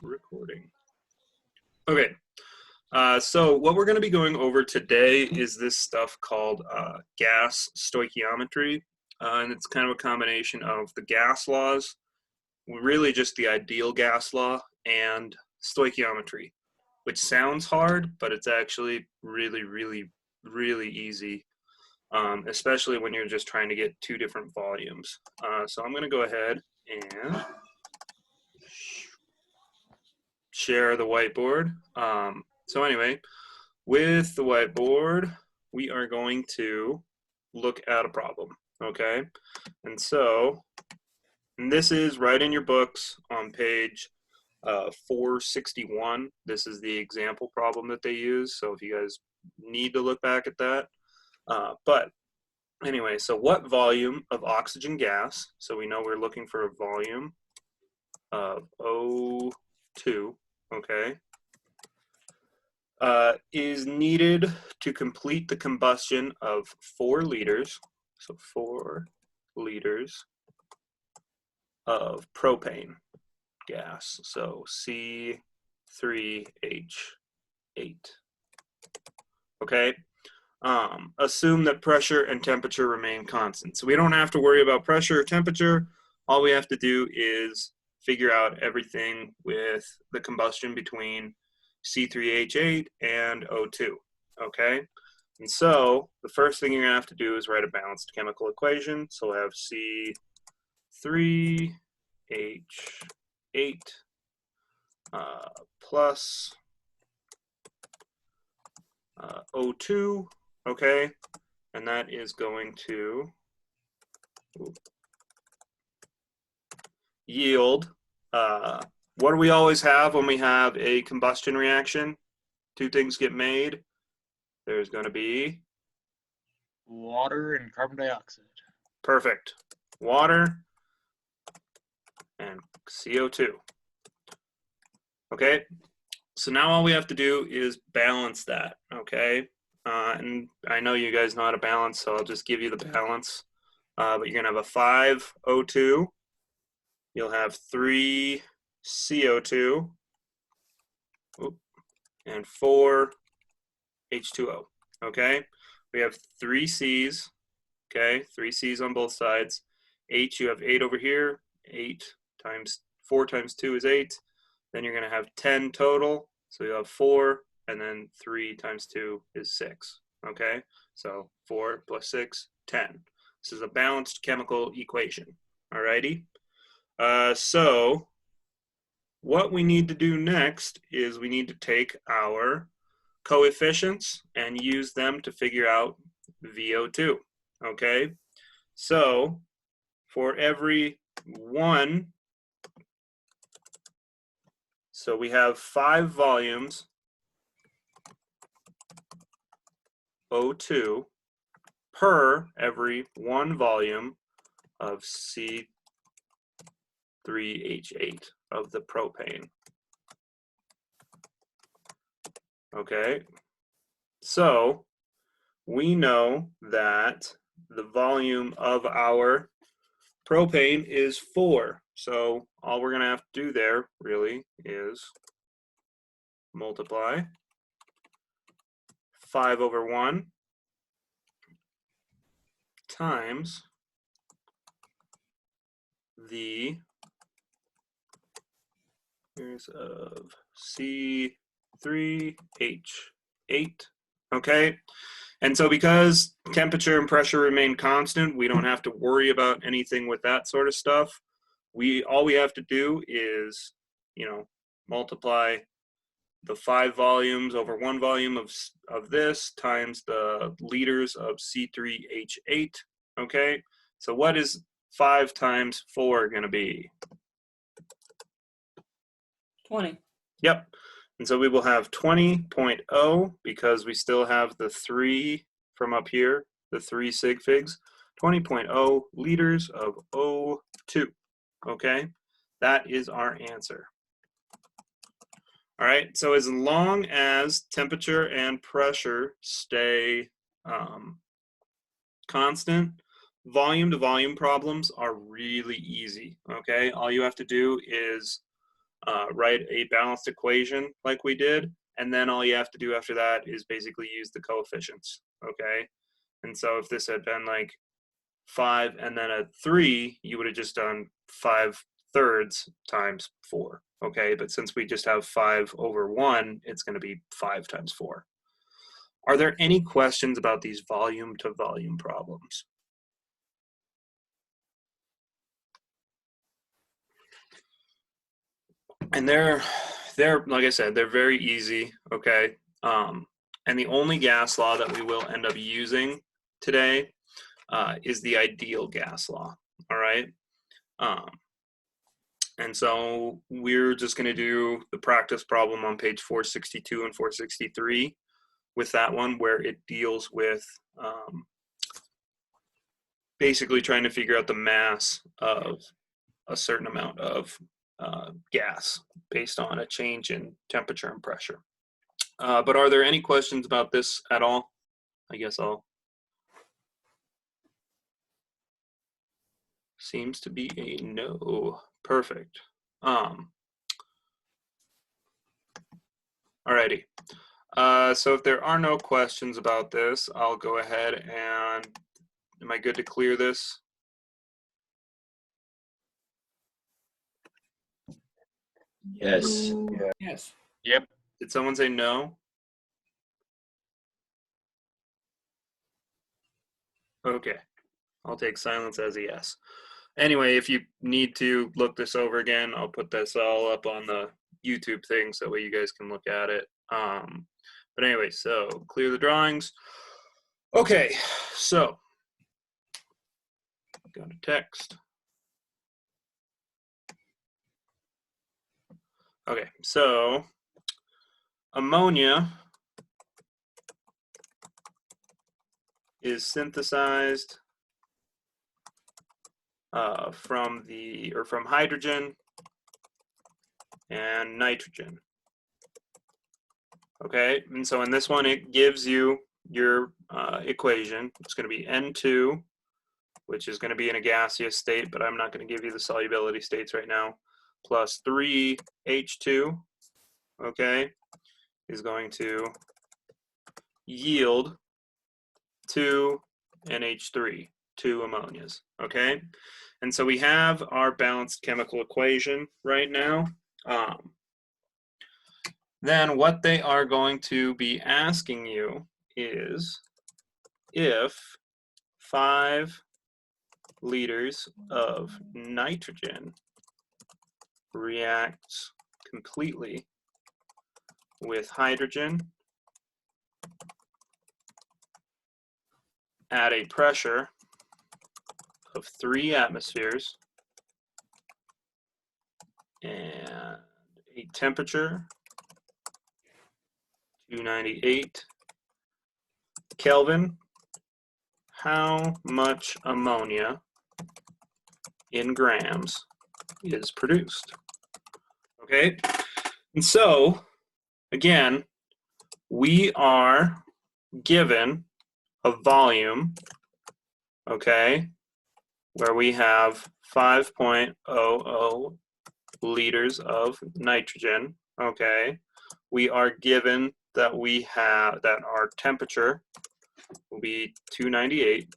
recording. Okay, so what we're going to be going over today is this stuff called gas stoichiometry, and it's kind of a combination of the gas laws, really just the ideal gas law, and stoichiometry, which sounds hard, but it's actually really, really, really easy, especially when you're just trying to get two different volumes. So I'm going to go ahead and share the whiteboard. So anyway, with the whiteboard, we are going to look at a problem, okay? And so, this is right in your books on page 461. This is the example problem that they use, so if you guys need to look back at that. But anyway, so what volume of oxygen gas, so we know we're looking for a volume of O2, okay, is needed to complete the combustion of 4 liters, so 4 liters of propane gas, so C3H8, okay? Assume that pressure and temperature remain constant. So we don't have to worry about pressure or temperature. All we have to do is figure out everything with the combustion between C3H8 and O2, okay? And so the first thing you're gonna have to do is write a balanced chemical equation. So we'll have C3H8 plus O2, okay? And that is going to yield, what do we always have when we have a combustion reaction? Two things get made. There's going to be water and carbon dioxide. Perfect. Water and CO2. Okay, so now all we have to do is balance that, okay? And I know you guys know how to balance, so I'll just give you the balance. But you're going to have a 5 O2. You'll have 3 CO2 and 4 H2O, okay? We have 3 C's, okay? 3 C's on both sides. H, you have 8 over here. 8 times 4 times 2 is 8. Then you're going to have 10 total. So you have 4, and then 3 times 2 is 6, okay? So 4 plus 6, 10. This is a balanced chemical equation, all righty? So what we need to do next is we need to take our coefficients and use them to figure out VO2, okay? So for every 1, so we have 5 volumes O2 per every 1 volume of C3H8 of the propane. Okay, so we know that the volume of our propane is 4. So all we're going to have to do there really is multiply 5 over 1 times the of C3H8, okay? And so because temperature and pressure remain constant, we don't have to worry about anything with that sort of stuff. All we have to do is, multiply the 5 volumes over 1 volume of this times the liters of C3H8, okay? So what is 5 times 4 going to be? 20. Yep. And so we will have 20.0 because we still have the 3 from up here, the 3 sig figs, 20.0 liters of O2, okay? That is our answer. All right, so as long as temperature and pressure stay constant, volume to volume problems are really easy, okay? All you have to do is write a balanced equation like we did, and then all you have to do after that is basically use the coefficients, okay? And so if this had been like 5 and then a 3, you would have just done 5/3 times 4, okay? But since we just have 5/1, it's going to be 5 times 4. Are there any questions about these volume to volume problems? And they're like I said, they're very easy, okay? And the only gas law that we will end up using today is the ideal gas law, all right? And so we're just going to do the practice problem on page 462 and 463 with that one, where it deals with basically trying to figure out the mass of a certain amount of gas based on a change in temperature and pressure. But are there any questions about this at all? I guess I'll. Seems to be a no. Perfect. Alrighty. So if there are no questions about this, I'll go ahead and, am I good to clear this? Yes. Yeah. Yes. Yep. Did someone say no? Okay. I'll take silence as a yes. Anyway, if you need to look this over again, I'll put this all up on the YouTube thing so that way you guys can look at it. But anyway, so clear the drawings. Okay, so go to text. Okay, so ammonia is synthesized from hydrogen and nitrogen. Okay, and so in this one, it gives you your equation. It's going to be N2, which is going to be in a gaseous state, but I'm not going to give you the solubility states right now, plus 3H2, okay, is going to yield 2 NH3, 2 ammonias, okay? And so we have our balanced chemical equation right now. Then what they are going to be asking you is if 5 liters of nitrogen reacts completely with hydrogen at a pressure of 3 atmospheres and a temperature 298 Kelvin, how much ammonia in grams is produced? Okay, and so again, we are given a volume, okay, where we have 5.00 liters of nitrogen, okay. We are given that our temperature will be 298.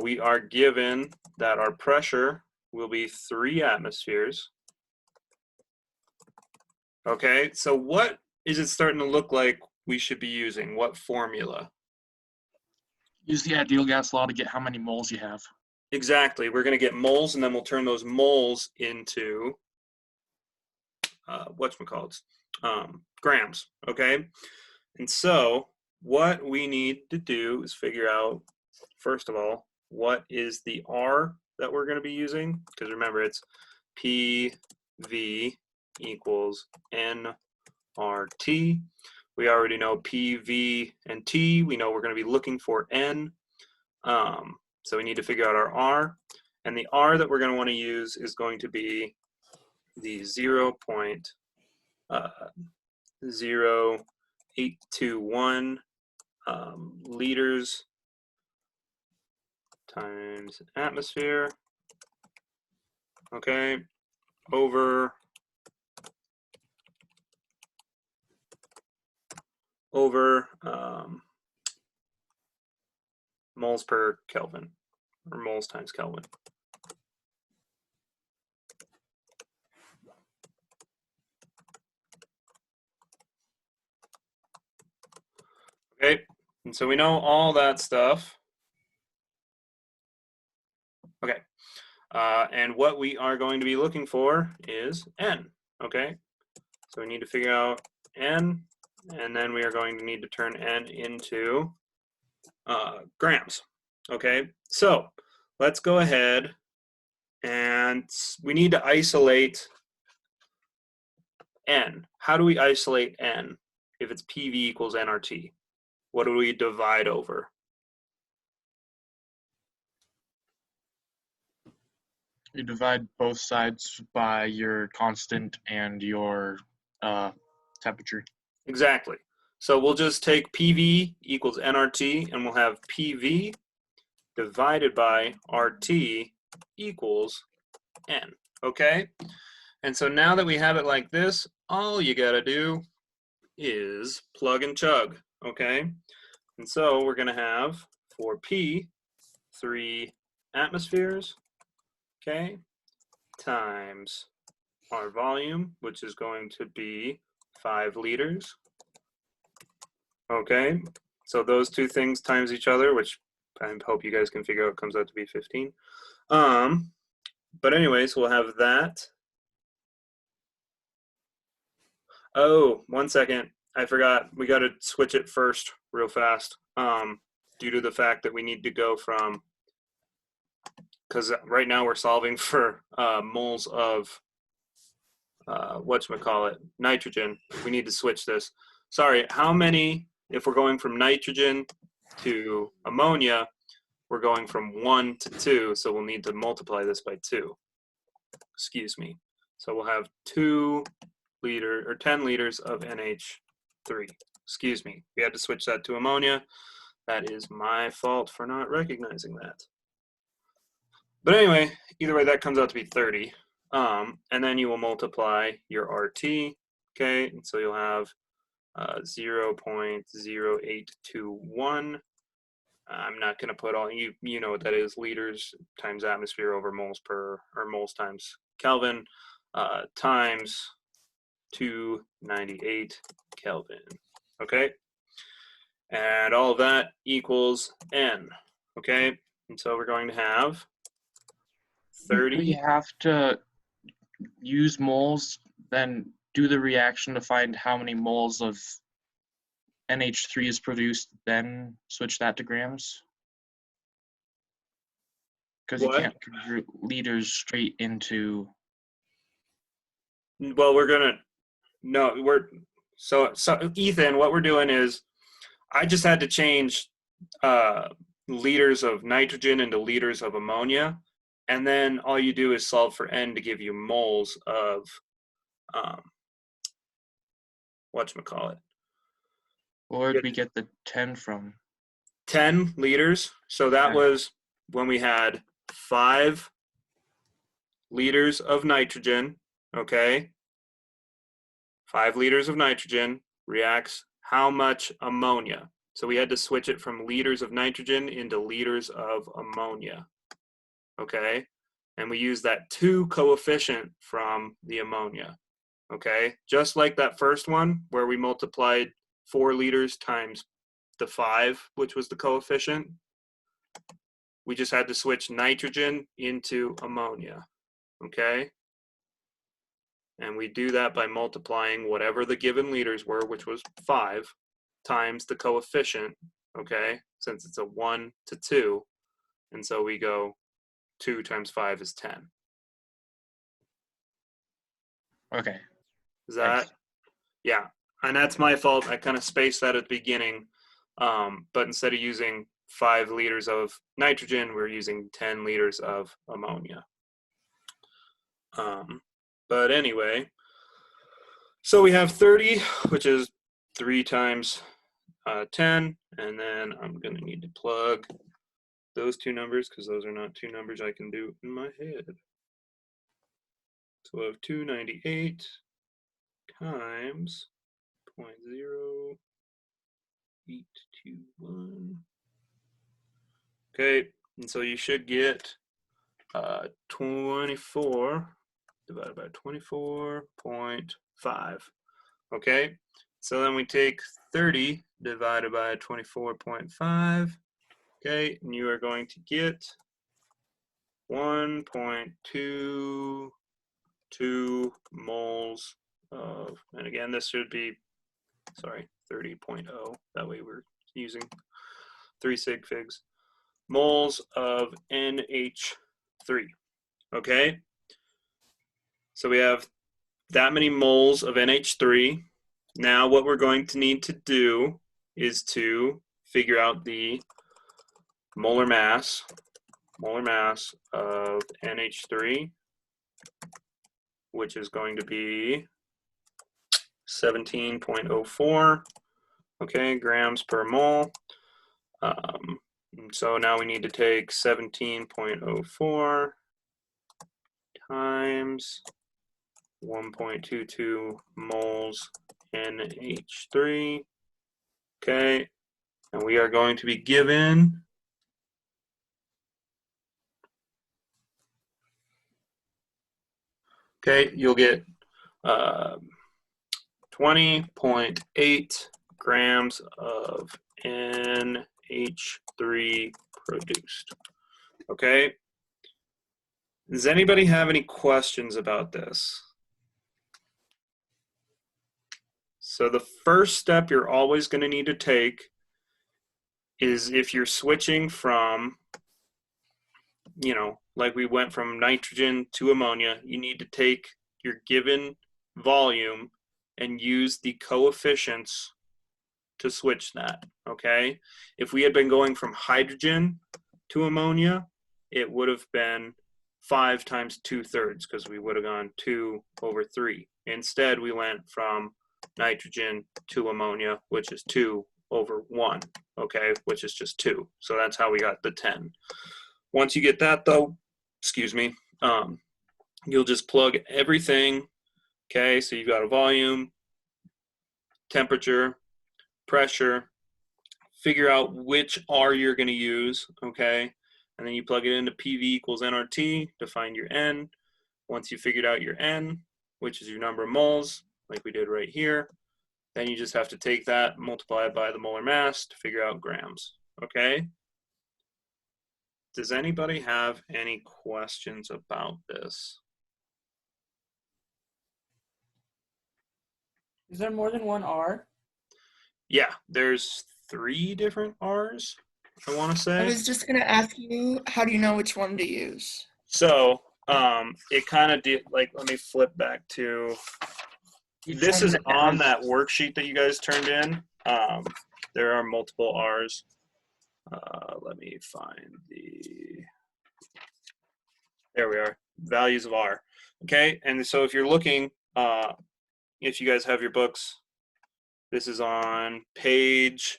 We are given that our pressure will be 3 atmospheres. Okay, so what is it starting to look like we should be using? What formula? Use the ideal gas law to get how many moles you have. Exactly. We're going to get moles, and then we'll turn those moles into whatchamacallit, grams. Okay, and so what we need to do is figure out, first of all, what is the R that we're going to be using? Because remember, it's PV equals nRT. We already know PV and T. We know we're going to be looking for N. So we need to figure out our R. And the R that we're going to want to use is going to be the 0.0821 liters times atmosphere okay, over moles per Kelvin, or moles times Kelvin. Okay, and so we know all that stuff. Okay, and what we are going to be looking for is N, okay? So we need to figure out N, and then we are going to need to turn N into grams, okay? So let's go ahead, and we need to isolate N. How do we isolate N if it's PV equals nRT? What do we divide over? You divide both sides by your constant and your temperature. Exactly. So we'll just take PV equals nRT, and we'll have PV divided by RT equals N, okay? And so now that we have it like this, all you gotta do is plug and chug, okay? And so we're gonna have, for P, 3 atmospheres, okay, times our volume, which is going to be 5 liters, okay? So those two things times each other, which I hope you guys can figure out, comes out to be 15. But anyways, we'll have that. Oh, 1 second. I forgot. We got to switch it first real fast due to the fact that we need to go from, because right now we're solving for moles of, whatchamacallit, nitrogen. We need to switch this. Sorry, how many, if we're going from nitrogen to ammonia, we're going from 1 to 2, so we'll need to multiply this by 2. Excuse me. So we'll have 10 liters of NH3. Excuse me. We had to switch that to ammonia. That is my fault for not recognizing that. But anyway, either way, that comes out to be 30. And then you will multiply your RT, okay? And so you'll have 0.0821. I'm not going to put all, you know what that is, liters times atmosphere over moles per, or moles times Kelvin, times 298 Kelvin, okay? And all of that equals N, okay? And so we're going to have 30. We have to use moles, then do the reaction to find how many moles of NH3 is produced, then switch that to grams? Because you What? can't convert liters straight into. Well, so Ethan, what we're doing is, I just had to change liters of nitrogen into liters of ammonia, and then all you do is solve for N to give you moles of whatchamacallit. Where did we get the 10 from? 10 liters. So that 10. was when we had 5 liters of nitrogen, okay? 5 liters of nitrogen reacts how much ammonia? So we had to switch it from liters of nitrogen into liters of ammonia, okay? And we use that 2 coefficient from the ammonia, okay? Just like that first one where we multiplied 4 liters times the 5, which was the coefficient, we just had to switch nitrogen into ammonia, okay? And we do that by multiplying whatever the given liters were, which was 5, times the coefficient, okay? Since it's a 1 to 2, and so we go 2 times 5 is 10. Okay. Is that? Thanks. Yeah, and that's my fault. I kind of spaced that at the beginning, but instead of using 5 liters of nitrogen, we're using 10 liters of ammonia. But anyway, so we have 30, which is 3 times 10, and then I'm going to need to plug those two numbers because those are not two numbers I can do in my head. So we have 298 times 0.0821. Okay, and so you should get 24 divided by 24.5. Okay, so then we take 30 divided by 24.5. Okay, and you are going to get 1.22 moles of, and again, this should be, sorry, 30.0. That way we're using 3 sig figs. Moles of NH3. Okay, so we have that many moles of NH3. Now what we're going to need to do is to figure out the molar mass of NH3, which is going to be 17.04, okay, grams per mole. So now we need to take 17.04 times 1.22 moles NH3, okay, and we are going to be given you'll get 20.8 grams of NH3 produced. Okay. Does anybody have any questions about this? So the first step you're always going to need to take is if you're switching from, you know, like we went from nitrogen to ammonia, you need to take your given volume and use the coefficients to switch that, okay? If we had been going from hydrogen to ammonia, it would have been 5 times 2/3 because we would have gone 2/3. Instead, we went from nitrogen to ammonia, which is 2/1, okay, which is just 2. So that's how we got the 10. Once you get that though, excuse me, you'll just plug everything, okay? So you've got a volume, temperature, pressure, figure out which R you're going to use, okay? And then you plug it into PV equals nRT to find your N. Once you figured out your N, which is your number of moles, like we did right here, then you just have to take that, multiply it by the molar mass to figure out grams, okay? Does anybody have any questions about this? Is there more than one R? Yeah, there's 3 different R's, I want to I say. was just gonna ask you, how do you know which one to use? So it kind of did, like, let me flip back to, this is on that worksheet that you guys turned in. There are multiple R's. Let me find there we are, values of R. Okay, and so if you're looking, if you guys have your books, this is on page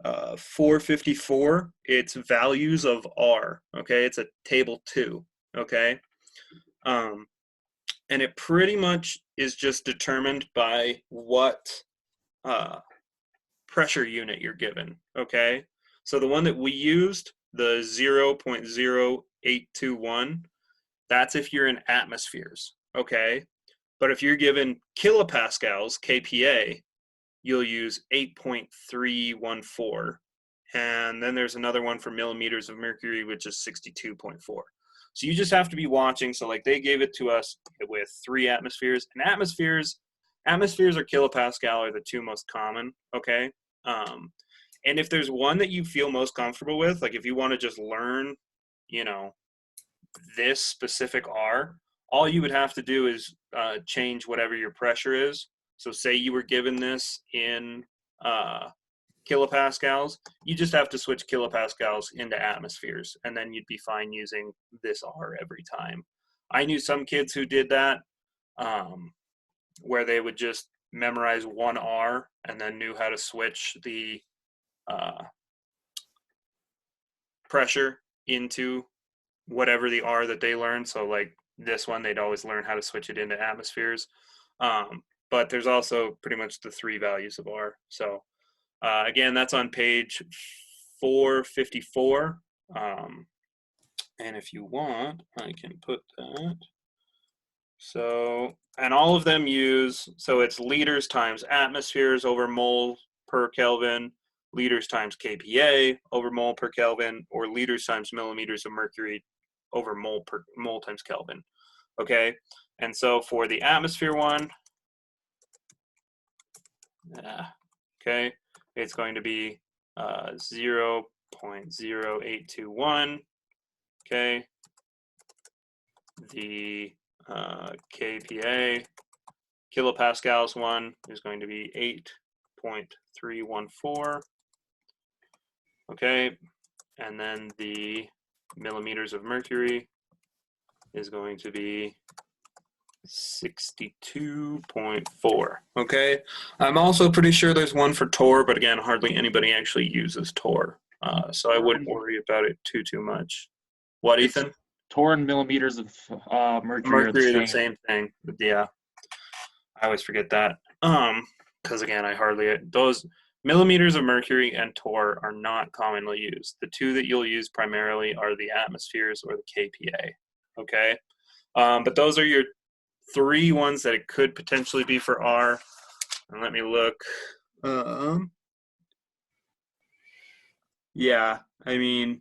454. It's values of R. Okay, it's a table 2. Okay, and it pretty much is just determined by what pressure unit you're given. Okay, so the one that we used, the 0.0821, that's if you're in atmospheres. Okay, but if you're given kilopascals, kPa, you'll use 8.314. And then there's another one for millimeters of mercury, which is 62.4. So you just have to be watching. So like they gave it to us with 3 atmospheres. And atmospheres or kilopascal are the 2 most common, okay? And if there's one that you feel most comfortable with, like if you want to just learn, you know, this specific R, all you would have to do is change whatever your pressure is. So say you were given this in kilopascals, you just have to switch kilopascals into atmospheres, and then you'd be fine using this R every time. I knew some kids who did that, where they would just memorize 1 R and then knew how to switch the pressure into whatever the R that they learned. So like this one, they'd always learn how to switch it into atmospheres. But there's also pretty much the 3 values of R. So again, that's on page 454. And if you want, I can put that. So, and all of them use, so it's liters times atmospheres over mole per Kelvin, liters times kPa over mole per Kelvin, or liters times millimeters of mercury over mole times Kelvin. Okay, and so for the atmosphere one, okay, it's going to be 0.0821. Okay, the kPa kilopascals one is going to be 8.314. Okay, and then the millimeters of mercury is going to be 62.4. Okay, I'm also pretty sure there's one for torr, but again, hardly anybody actually uses torr, so I wouldn't worry about it too much. What, Ethan? Torr and millimeters of mercury Mercury are are the same thing. Yeah, I always forget that. Because again, those millimeters of mercury and torr are not commonly used. The 2 that you'll use primarily are the atmospheres or the kPa. Okay, but those are your 3 ones that it could potentially be for R. And let me look. Yeah, I mean,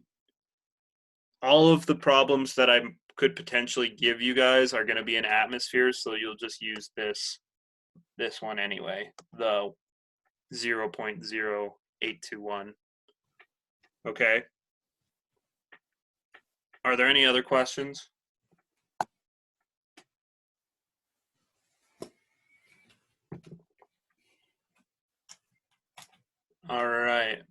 all of the problems that I could potentially give you guys are going to be in atmospheres, so you'll just use this one anyway, the 0.0821. Okay. Are there any other questions? All right.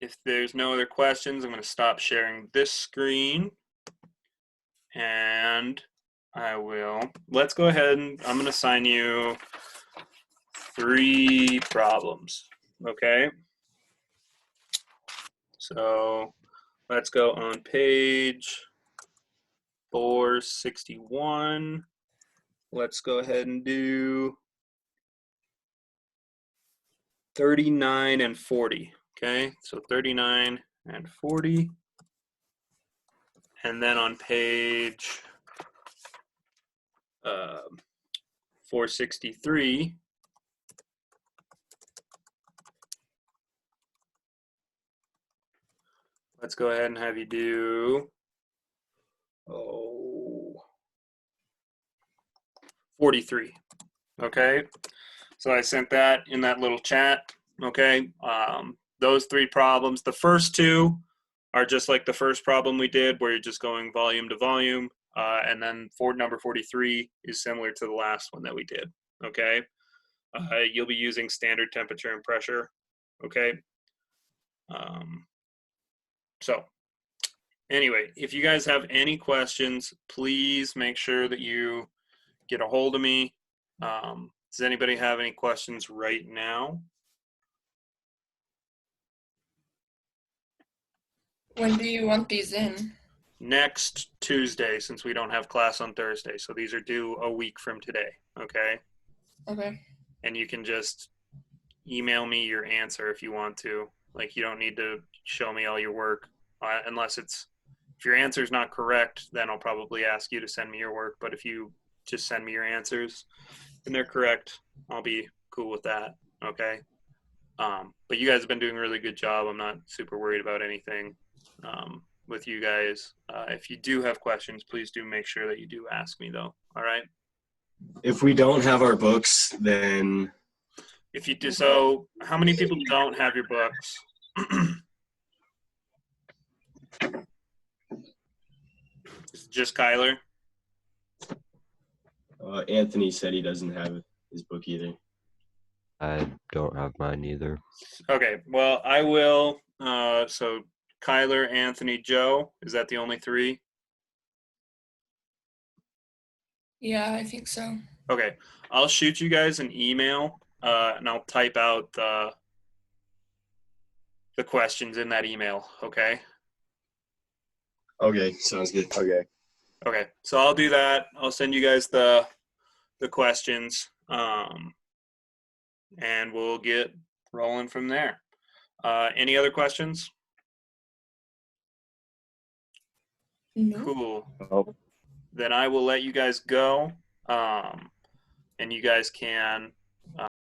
If there's no other questions, I'm going to stop sharing this screen. And let's go ahead and I'm going to assign you 3 problems. Okay. So let's go on page 461. Let's go ahead and do 39 and 40. Okay, so 39 and 40. And then on page 463, let's go ahead and have you do 43. Okay, so I sent that in that little chat. Okay, those 3 problems, the first 2 are just like the first problem we did where you're just going volume to volume, and then number 43 is similar to the last one that we did. Okay, you'll be using standard temperature and pressure. Okay, so anyway, if you guys have any questions, please make sure that you get a hold of me. Does anybody have any questions right now? When do you want these in? Next Tuesday, since we don't have class on Thursday. So these are due a week from today, okay? Okay. And you can just email me your answer if you want to. Like, you don't need to show me all your work unless if your answer is not correct, then I'll probably ask you to send me your work. But if you just send me your answers and they're correct, I'll be cool with that, okay? But you guys have been doing a really good job. I'm not super worried about anything with you guys. If you do have questions, please do make sure that you do ask me, though. All right? If we don't have our books, then If you do, so how many people don't have your books? Is it just Kyler? Anthony said he doesn't have his book either. I don't have mine either. Okay, well, I will. So Kyler, Anthony, Joe, is that the only 3? Yeah, I think so. Okay, I'll shoot you guys an email, and I'll type out the questions in that email, okay? Okay, sounds good. Okay. Okay, so I'll do that. I'll send you guys the questions, and we'll get rolling from there. Any other questions? No. Cool. Oh, Then I will let you guys go, and you guys can